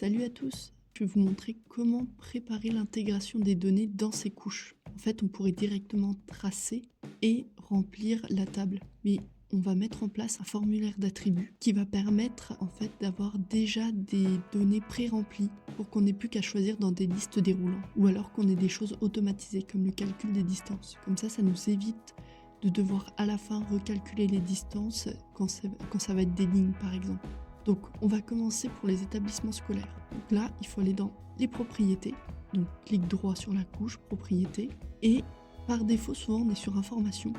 Salut à tous, je vais vous montrer comment préparer l'intégration des données dans ces couches. En fait, on pourrait directement tracer et remplir la table, mais on va mettre en place un formulaire d'attributs qui va permettre en fait d'avoir déjà des données pré-remplies pour qu'on n'ait plus qu'à choisir dans des listes déroulantes ou alors qu'on ait des choses automatisées comme le calcul des distances. Comme ça nous évite de devoir à la fin recalculer les distances quand ça va être des lignes par exemple. Donc on va commencer pour les établissements scolaires. Donc là, il faut aller dans les propriétés, donc clic droit sur la couche propriétés, et par défaut souvent on est sur information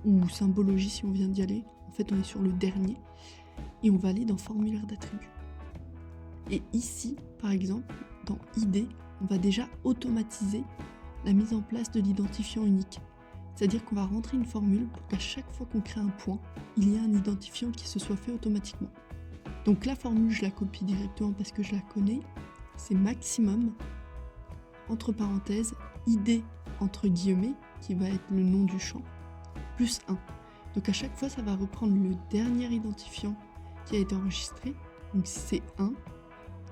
ou symbologie si on vient d'y aller. En fait on est sur le dernier et on va aller dans formulaire d'attributs. Et ici par exemple dans ID, on va déjà automatiser la mise en place de l'identifiant unique. C'est-à-dire qu'on va rentrer une formule pour qu'à chaque fois qu'on crée un point, il y ait un identifiant qui se soit fait automatiquement. Donc la formule, je la copie directement parce que je la connais. C'est maximum, entre parenthèses, ID entre guillemets, qui va être le nom du champ, plus 1. Donc à chaque fois, ça va reprendre le dernier identifiant qui a été enregistré. Donc si c'est 1,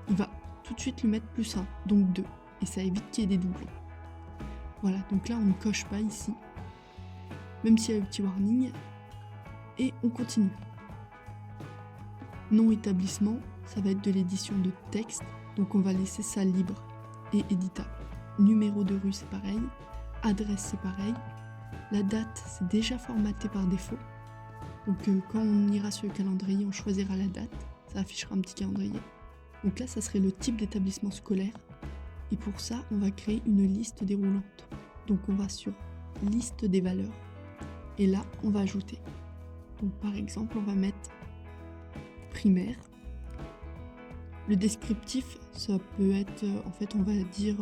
il va tout de suite lui mettre plus 1, donc 2. Et ça évite qu'il y ait des doublons. Voilà, donc là on ne coche pas ici, même s'il y a le petit warning. Et on continue. Nom établissement, ça va être de l'édition de texte, donc on va laisser ça libre et éditable. Numéro de rue, c'est pareil. Adresse, c'est pareil. La date, c'est déjà formaté par défaut. Donc quand on ira sur le calendrier, on choisira la date. Ça affichera un petit calendrier. Donc là, ça serait le type d'établissement scolaire. Et pour ça, on va créer une liste déroulante. Donc on va sur liste des valeurs. Et là, on va ajouter. Donc par exemple, on va mettre primaire. Le descriptif, ça peut être, en fait, on va dire,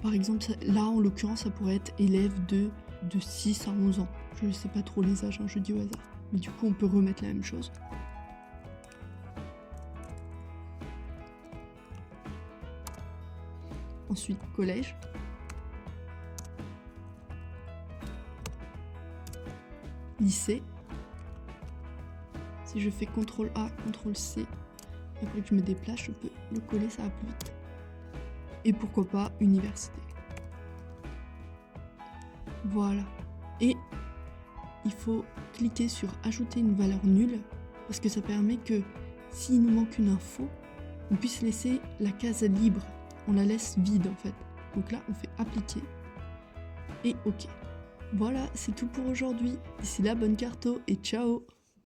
par exemple, là, en l'occurrence, ça pourrait être élève de 6 à 11 ans. Je ne sais pas trop les âges, hein, je dis au hasard. Mais du coup, on peut remettre la même chose. Ensuite, collège. Lycée. Si je fais CTRL A, CTRL C, après que je me déplace, je peux le coller, ça va plus vite. Et pourquoi pas université. Voilà. Et il faut cliquer sur ajouter une valeur nulle, parce que ça permet que s'il nous manque une info, on puisse laisser la case libre. On la laisse vide en fait. Donc là, on fait appliquer et OK. Voilà, c'est tout pour aujourd'hui. D'ici là, bonne carto et ciao!